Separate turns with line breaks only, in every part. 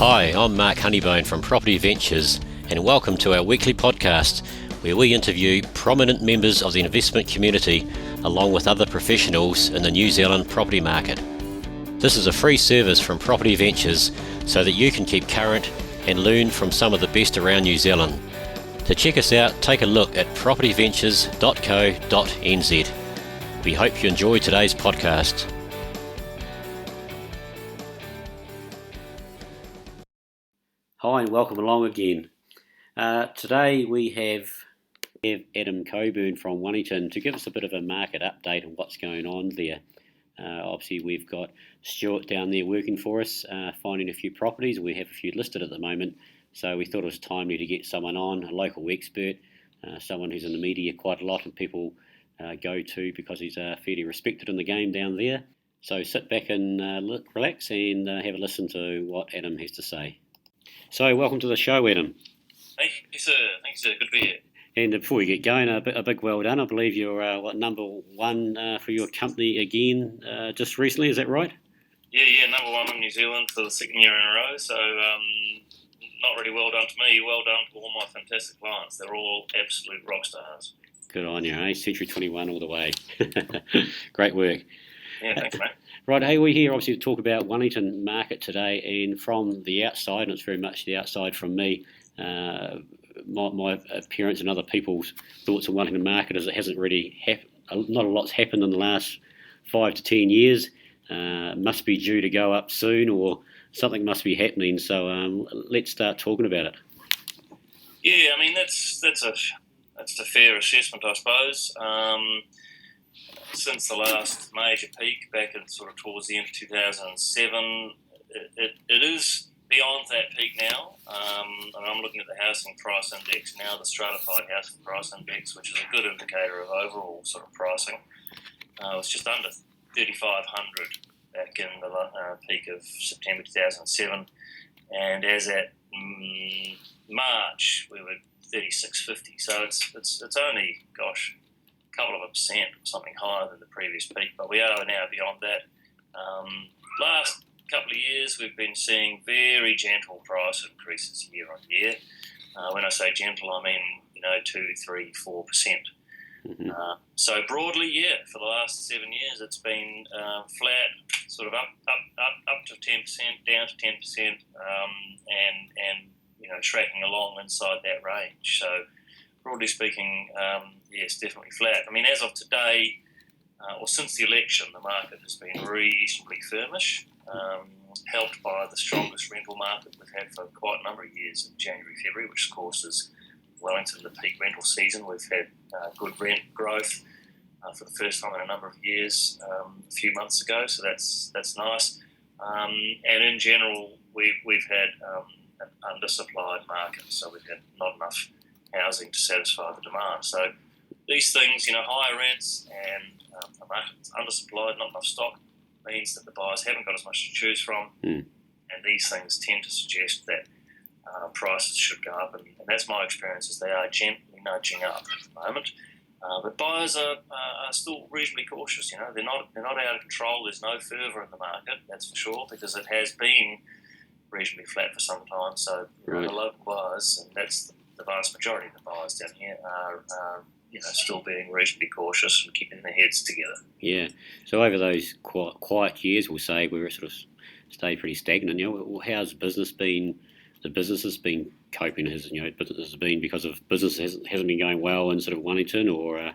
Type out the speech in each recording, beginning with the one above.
Hi, I'm Mark Honeybone from Property Ventures, and welcome to our weekly podcast where we interview prominent members of the investment community along with other professionals in the New Zealand property market. This is a free service from Property Ventures so that you can keep current and learn from some of the best around New Zealand. To check us out, take a look at propertyventures.co.nz. We hope you enjoy today's podcast. Hi and welcome along again. Today we have Adam Coburn from Wellington to give us a bit of a market update on what's going on there. Obviously we've got Stuart down there working for us, finding a few properties. We have a few listed at the moment, so we thought it was timely to get someone on, a local expert, someone who's in the media quite a lot and people go to because he's fairly respected in the game down there. So sit back and relax and have a listen to what Adam has to say. So welcome to the show, Adam.
Thank you, sir. Thanks, sir. Good to be here.
And before we get going, a big well done. I believe you're number one for your company again just recently, is that right?
Yeah, number one in New Zealand for the second year in a row. So not really well done to me, well done to all my fantastic clients. They're all absolute rock stars.
Good on you, eh? Century 21 all the way. Great work.
Yeah, thanks, mate.
Right, hey, we're here obviously to talk about Wellington market today, and from the outside, and it's very much the outside from me, my appearance and other people's thoughts on Wellington market is it hasn't really not a lot's happened in the last 5 to 10 years. Must be due to go up soon, or something must be happening. So let's start talking about it.
Yeah, I mean that's a fair assessment, I suppose. Since the last major peak back at sort of towards the end of 2007, it is beyond that peak now. And I'm looking at the housing price index now, the stratified housing price index, which is a good indicator of overall sort of pricing. It was just under 3,500 back in the peak of September 2007, and as at March we were 3,650. So it's only a couple of percent or something higher than the previous peak, but we are now beyond that. Last couple of years we've been seeing very gentle price increases year on year. When I say gentle, I mean 2, 3, 4%. Mm-hmm. So broadly, for the last 7 years it's been flat, sort of up to 10%, down to 10%, and tracking along inside that range. So broadly speaking, it's definitely flat. I mean, as of today, or since the election, the market has been reasonably firmish, helped by the strongest rental market we've had for quite a number of years in January, February, which of course is well into the peak rental season. We've had good rent growth for the first time in a number of years a few months ago, so that's nice. And in general, we've had an undersupplied market, so we've had not enough housing to satisfy the demand. So these things, higher rents and a market that's undersupplied, not enough stock, means that the buyers haven't got as much to choose from, and these things tend to suggest that prices should go up, and that's my experience, is they are gently nudging up at the moment. But buyers are still reasonably cautious. They're not out of control. There's no fervour in the market, that's for sure, because it has been reasonably flat for some time. So the local buyers, and that's the vast majority of the buyers down here, are still being reasonably cautious and keeping their heads together. Yeah. So over those quiet years, we'll say, where it sort of stayed pretty stagnant, how's business been? The business has been coping. Has it been because of business hasn't been going well in sort of Wellington, or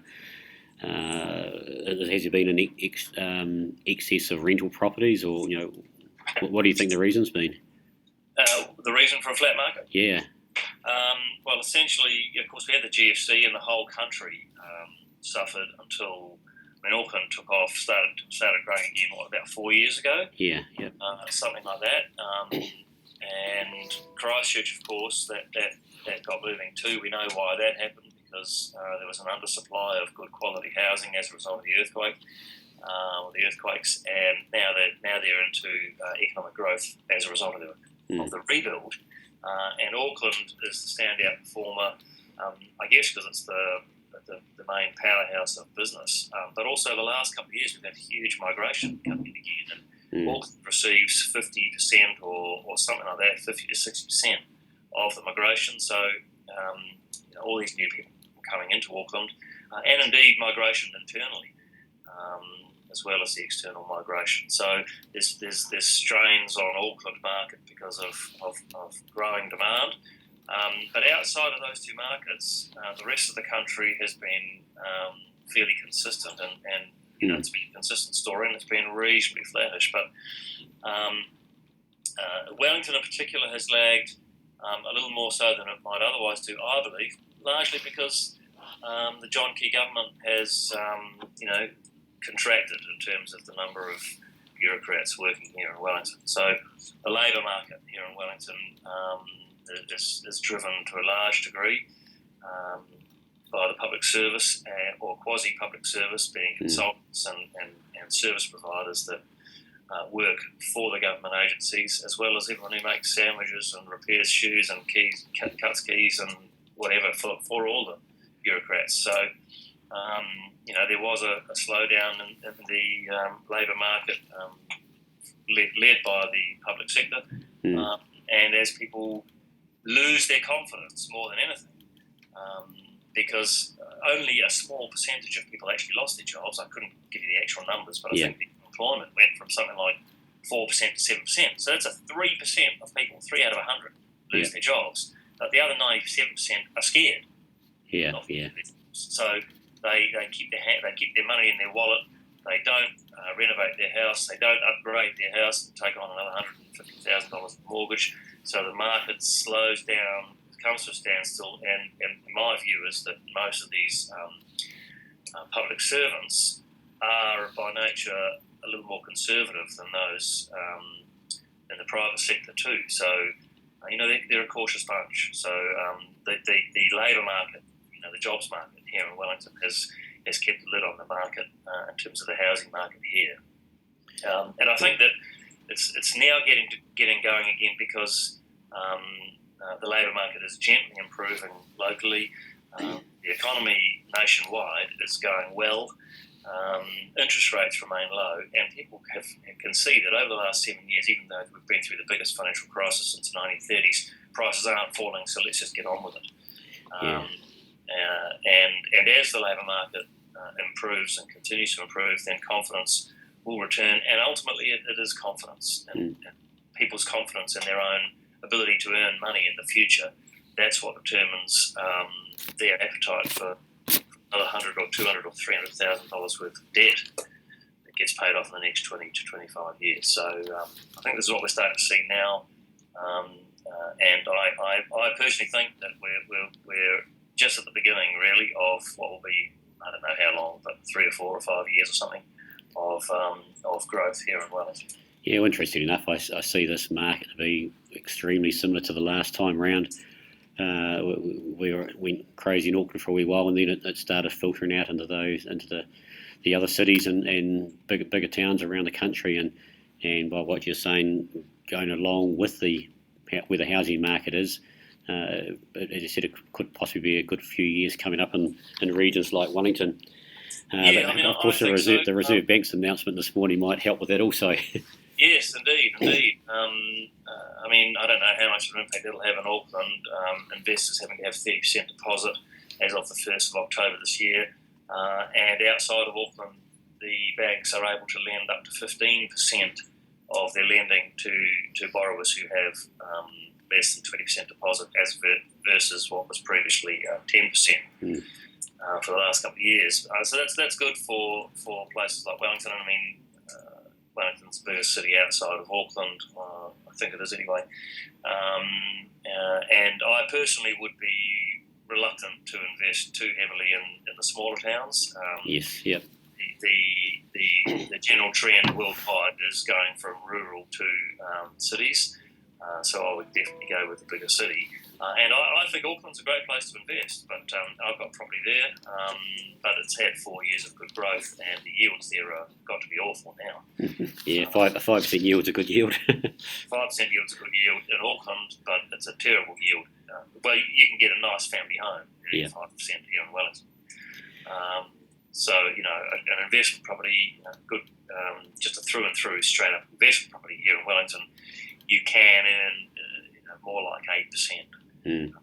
has there been an excess of rental properties, or what do you think the reason's been? The reason for a flat market? Yeah. Well, essentially, of course, we had the GFC and the whole country suffered until Auckland took off, started growing again, about 4 years ago? Yeah, yep. Something like that. And Christchurch, of course, that got moving too. We know why that happened, because there was an undersupply of good quality housing as a result of the earthquakes, and now they're into economic growth as a result of the rebuild. And Auckland is the standout performer, I guess because it's the main powerhouse of business. But also the last couple of years we've had huge migration coming in again, Auckland receives 50% or something like that, 50 to 60% of the migration. So all these new people coming into Auckland, and indeed migration internally, as well as the external migration. So there's strains on Auckland market because of growing demand. But outside of those two markets, the rest of the country has been fairly consistent, and it's been a consistent story, and it's been reasonably flattish. But Wellington in particular has lagged a little more so than it might otherwise do, I believe, largely because the John Key government has, contracted in terms of the number of bureaucrats working here in Wellington. So the labour market here in Wellington is driven to a large degree by the public service or quasi-public service, being consultants and service providers that work for the government agencies, as well as everyone who makes sandwiches and repairs shoes and keys, cuts keys and whatever for all the bureaucrats. So, there was a slowdown in the labour market led by the public sector. And as people lose their confidence more than anything, because only a small percentage of people actually lost their jobs. I couldn't give you the actual numbers, but I think the employment went from something like 4% to 7%. So that's a 3% of people, 3 out of 100, lose their jobs. But the other 97% are scared. So they keep their money in their wallet. They don't renovate their house. They don't upgrade their house and take on another $150,000 mortgage. So the market slows down, comes to a standstill. And my view is that most of these public servants are by nature a little more conservative than those in the private sector too. So they're a cautious bunch. So the labour market, the jobs market here in Wellington has kept a lid on the market in terms of the housing market here. And I think that it's now getting going again because the labour market is gently improving locally. The economy nationwide is going well. Interest rates remain low, and people can see that over the last 7 years, even though we've been through the biggest financial crisis since the 1930s, prices aren't falling, so let's just get on with it. And as the labour market improves and continues to improve, then confidence will return, and ultimately it is confidence, and people's confidence in their own ability to earn money in the future. That's what determines their appetite for another $100,000 or $200,000 or $300,000 worth of debt that gets paid off in the next 20 to 25 years. So I think this is what we're starting to see now, and I personally think that we're just at the beginning, really, of what will be, I don't know how long, but 3 or 4 or 5 years or something of growth here in Wellington.
Yeah, well, interesting enough, I see this market to be extremely similar to the last time round. We went crazy in Auckland for a wee while, and then it started filtering out into the other cities and bigger towns around the country. And by what you're saying, going along with where the housing market is, as you said, it could possibly be a good few years coming up in regions like Wellington. Of course, the Reserve Bank's announcement this morning might help with that also.
Yes, indeed. I don't know how much of an impact it'll have in Auckland. Investors having to have 30% deposit as of the 1st of October this year. And outside of Auckland, the banks are able to lend up to 15% of their lending to borrowers who have less than 20% deposit, versus what was previously 10% for the last couple of years. So that's good for places like Wellington. Wellington's the biggest city outside of Auckland. I think it is anyway. And I personally would be reluctant to invest too heavily in the smaller towns.
Yes, yep.
The general trend worldwide is going from rural to cities. So I would definitely go with the bigger city. And I think Auckland's a great place to invest, but I've got property there, but it's had 4 years of good growth, and the yields there have got to be awful now.
Yeah, 5% yield's a good yield.
5% yield's a good yield in Auckland, but it's a terrible yield. Well, you can get a nice family home, really, 5% here in Wellington. So, an investment property, good just a through and through straight up investment property here in Wellington, you can earn more like 8%. I'm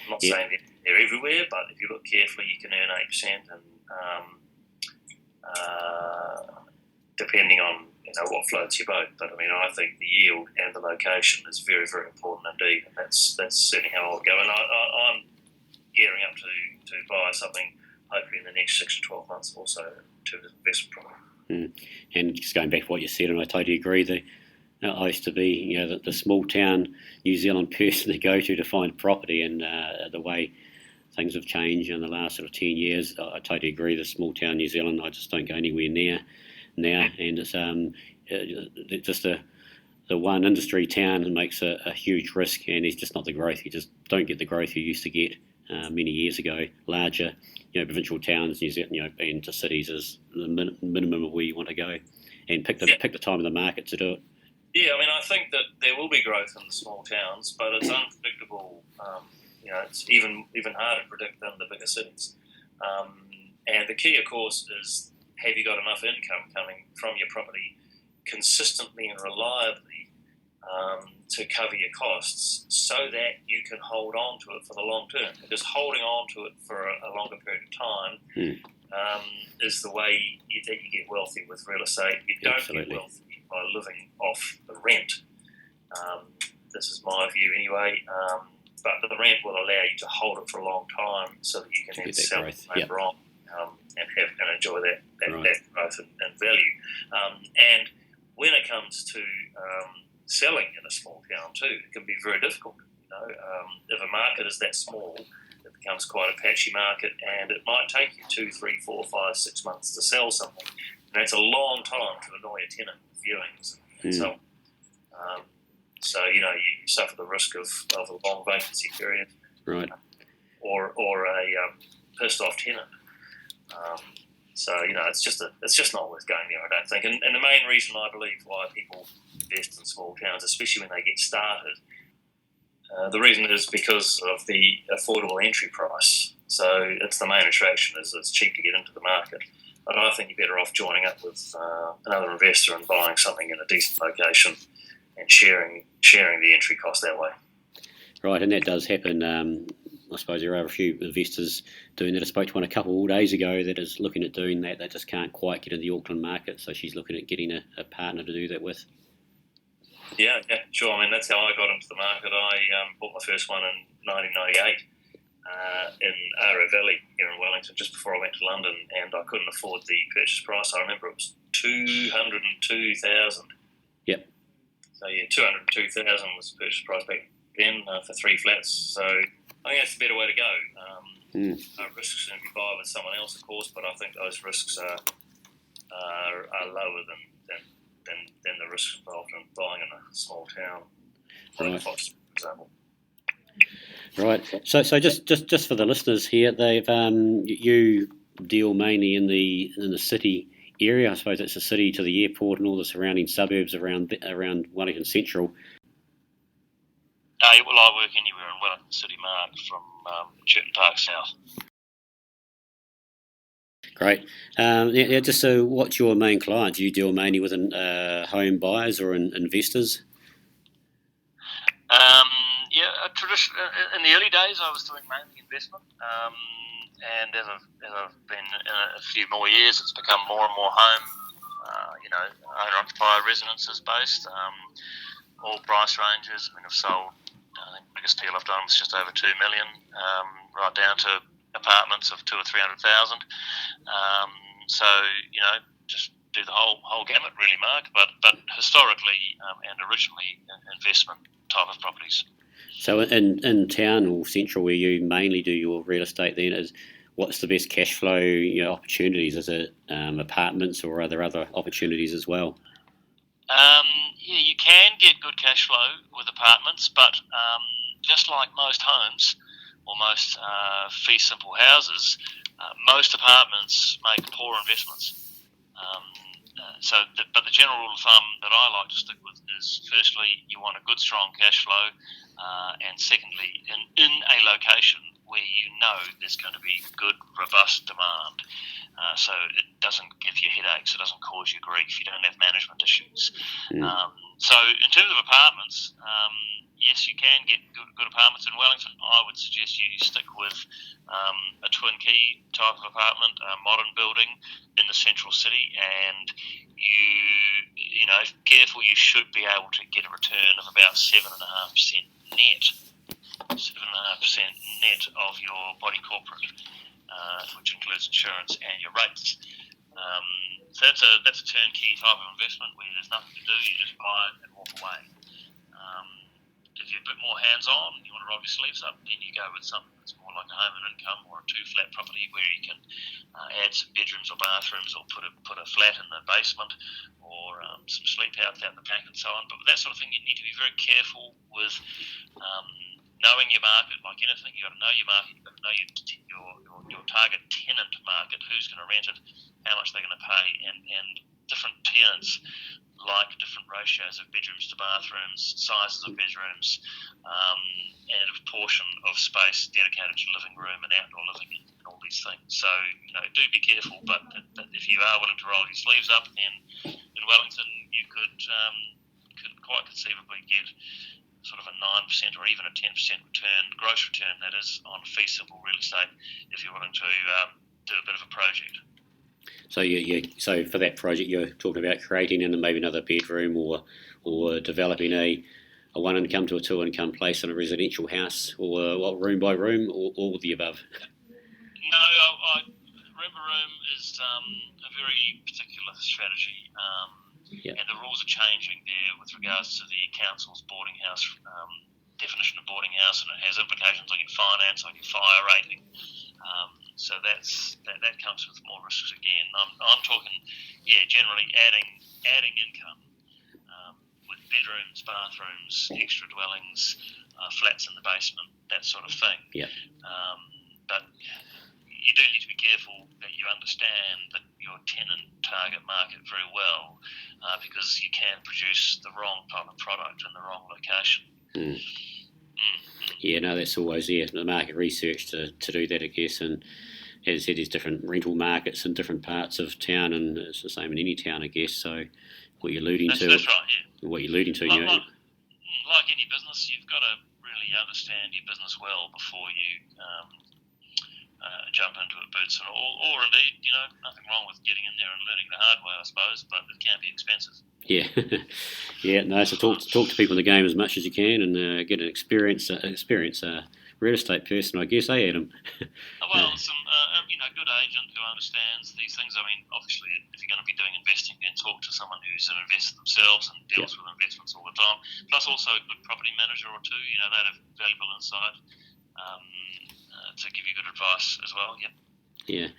not saying that they're everywhere, but if you look carefully, you can earn 8%, and depending on what floats your boat. But I mean, I think the yield and the location is very, very important indeed, and that's certainly how I'll go. And I'm gearing up to buy something hopefully in the next 6 to 12 months or so to the investment property.
And just going back to what you said, and I totally agree. I used to be, the small town New Zealand person to go to find property, and the way things have changed in the last sort of 10 years, I totally agree. The small town New Zealand, I just don't go anywhere near now, and it's just the one industry town makes a huge risk, and it's just not the growth. You just don't get the growth you used to get many years ago. Larger, provincial towns, New Zealand, into cities is the minimum of where you want to go, and pick the time of the market to do it.
Yeah, I mean, I think that there will be growth in the small towns, but it's unpredictable. It's even harder to predict than the bigger cities. And the key, of course, is have you got enough income coming from your property consistently and reliably to cover your costs, so that you can hold on to it for the long term. Because holding on to it for a longer period of time is the way that you get wealthy with real estate. You don't get wealthy by living off the rent. This is my view anyway. But the rent will allow you to hold it for a long time, so that you can then sell it later on and enjoy that growth and value. And when it comes to selling in a small town too, it can be very difficult. If a market is that small, it becomes quite a patchy market, and it might take you 2, 3, 4, 5, 6 months to sell something. And that's a long time to annoy a tenant with viewings and so on. So you suffer the risk of a long vacancy period,
right?
Or a pissed off tenant. So it's just not worth going there, I don't think. And the main reason I believe why people invest in small towns, especially when they get started, the reason is because of the affordable entry price. So it's the main attraction, is it's cheap to get into the market. But I think you're better off joining up with another investor and buying something in a decent location and sharing the entry cost that way.
Right, and that does happen. I suppose there are a few investors doing that. I spoke to one a couple of days ago that is looking at doing that. They just can't quite get in the Auckland market, so she's looking at getting a partner to do that with.
Yeah, sure. I mean, that's how I got into the market. I bought my first one in 1998 in Ara Valley here in Wellington, just before I went to London, and I couldn't afford the purchase price. I remember it was $202,000.
Yep.
So yeah, $202,000 was the purchase price back then for 3 flats. So I think that's the better way to go. Risks if you buy with someone else, of course, but I think those risks are lower than the risks involved in buying in a small town, like Fox, for example.
Right. So just for the listeners here, they've you deal mainly in the city area. I suppose it's the city to the airport and all the surrounding suburbs around Wellington Central.
Well, I work anywhere in Wellington City, Mark, from Churton Park South.
Great. Just so, what's your main client? Do you deal mainly with home buyers or investors?
Traditionally, in the early days, I was doing mainly investment, and as I've been in a few more years, it's become more and more home. Owner-occupier residences based, all price ranges. I mean, I've sold. I think the biggest deal I've done was just over $2 million, right down to apartments of $200,000 or $300,000. Just do the whole gamut, really, Mark. But historically and originally, investment type of properties.
So in town or central, where you mainly do your real estate, then what's the best cash flow opportunities? Is it apartments, or are there other opportunities as well?
You can get good cash flow with apartments, but just like most homes or most fee simple houses, most apartments make poor investments. But the general rule of thumb that I like to stick with is, firstly, you want a good, strong cash flow, and secondly, in a location where you know there's going to be good, robust demand. So it doesn't give you headaches, it doesn't cause you grief, you don't have management issues. So in terms of apartments, yes, you can get good apartments in Wellington. I would suggest you stick with a twin key type of apartment, a modern building in the central city, and you know, if careful, you should be able to get a return of about 7.5% net. 7.5% net of your body corporate, which includes insurance and your rates. So that's a turnkey type of investment where there's nothing to do, you just buy it and walk away. If you're a bit more hands-on, you want to roll your sleeves up, then you go with something that's more like a home and income or a two-flat property where you can add some bedrooms or bathrooms or put a flat in the basement or some sleep out the back and so on. But with that sort of thing, you need to be very careful with knowing your market. Like anything, you've got to know your market, you've got to know your target tenant market, who's going to rent it, how much they're going to pay, and different tenants like different ratios of bedrooms to bathrooms, sizes of bedrooms, and a portion of space dedicated to living room and outdoor living and all these things. So, you know, do be careful, but if you are willing to roll your sleeves up, then in Wellington you could quite conceivably get sort of a 9% or even a 10% return, gross return that is, on fee simple real estate if you're willing to do a bit of a project.
So so for that project, you're talking about creating in maybe another bedroom or developing a one income to a two income place in a residential house, or room by room, or all of the above.
No, room by room is a very particular strategy, and the rules are changing there with regards to the council's boarding house definition of boarding house, and it has implications on your finance, on your fire rating. So that comes with more risks again. I'm talking, generally adding income with bedrooms, bathrooms, extra dwellings, flats in the basement, that sort of thing.
Yeah.
But you do need to be careful that you understand that your tenant target market very well, because you can produce the wrong type of product in the wrong location.
Yeah, no, that's always the market research to do that, I guess. And as I said, there's different rental markets in different parts of town, and it's the same in any town, I guess. So what you're alluding to,
that's right, yeah.
What you're alluding to,
like any business, you've got to really understand your business well before you jump into it boots, or indeed, you know, nothing wrong with getting in there and learning the hard way, I suppose, but it can be expensive.
Yeah, yeah. No, so talk to people in the game as much as you can, and get an experience real estate person, I guess. Adam?
Well, some good agent who understands these things. I mean, obviously, if you're going to be doing investing, then talk to someone who's an investor themselves and deals with investments all the time. Plus, also a good property manager or two. You know, they'd have valuable insight to give you good advice as well. Yep.
Yeah.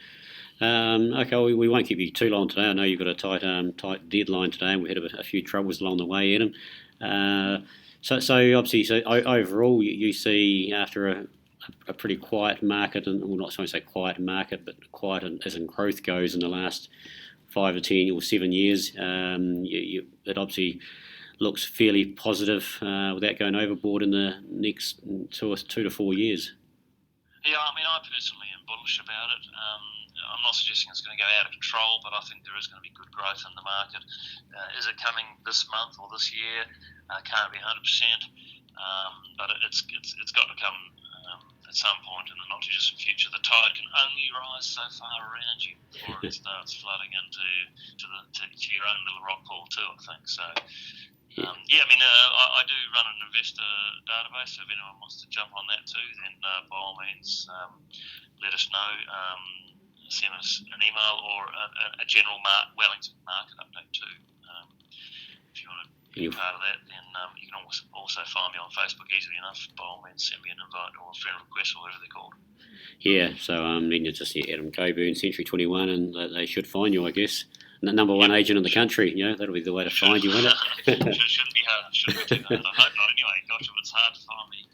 Okay, we won't keep you too long today. I know you've got a tight deadline today, and we had a few troubles along the way, Adam. So obviously, overall, you see after a pretty quiet market, and well, not so much say quiet market, but quiet as in growth goes in the last 5 or 10 or 7 years, it obviously looks fairly positive without going overboard in the next 2 to 4 years.
Yeah, I mean, I personally am bullish about it. I'm not suggesting it's going to go out of control, but I think there is going to be good growth in the market. Is it coming this month or this year? Can't be 100%, but it's got to come at some point in the not too distant future. The tide can only rise so far around you before it starts flooding into your own little rock pool too, I think. So. I mean, I do run an investor database, so if anyone wants to jump on that too, then by all means, let us know. Send us an email or a general Wellington market update too. If you want to be a part of that, then you can also find me on Facebook easily enough. By all means, send me an invite or a friend request or whatever they're called. Yeah, so
then you just Adam Coburn, Century 21, and they should find you, I guess. The number one agent in the country, you know, that'll be the way to find you, won't it?
Shouldn't be hard. Shouldn't be too hard. I hope not. Anyway, gosh, if it's hard to find me,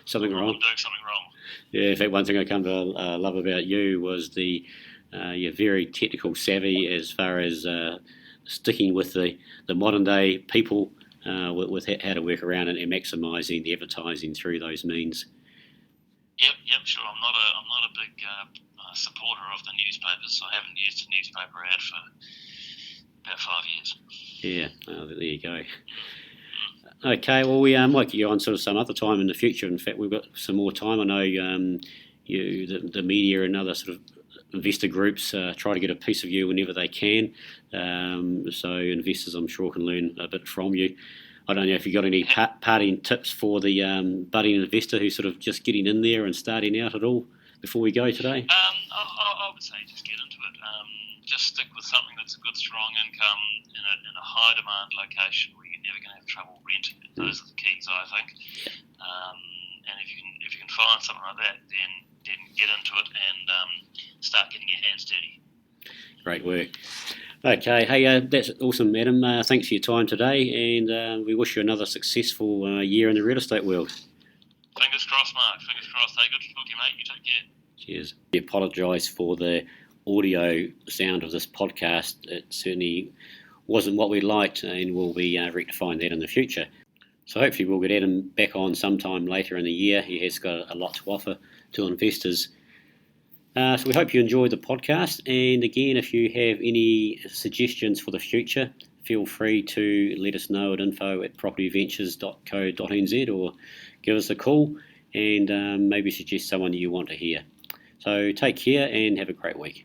something wrong.
I'm doing something wrong.
Yeah, in fact, one thing I come to love about you was you're very technical savvy as far as sticking with the modern day people with how to work around and maximising the advertising through those means.
Yep, sure. I'm not a big supporter of the newspapers. I haven't used a newspaper ad for about 5 years.
Yeah, there you go. Okay, well, we might get you on sort of some other time in the future. In fact, we've got some more time. I know the media and other sort of investor groups try to get a piece of you whenever they can. So investors, I'm sure, can learn a bit from you. I don't know if you've got any parting tips for the budding investor who's sort of just getting in there and starting out at all before we go today.
I would say just get into it. Just stick with something that's a good, strong income in a high demand location where you're never going to have trouble renting it. Those are the keys, I think. And if you can find something like that, then get into it and start getting your hands dirty.
Great work. Okay, hey, that's awesome, Adam. Thanks for your time today, and we wish you another successful year in the real estate world.
Fingers crossed, Mark. Fingers crossed. Hey, good to talk to you, mate. You take care.
Cheers. I apologise for the audio sound of this podcast. It certainly wasn't what we liked, and we'll be rectifying that in the future. So hopefully we'll get Adam back on sometime later in the year. He has got a lot to offer to investors. So we hope you enjoyed the podcast, and again, if you have any suggestions for the future, feel free to let us know at info@propertyventures.co.nz or give us a call and maybe suggest someone you want to hear. So take care and have a great week.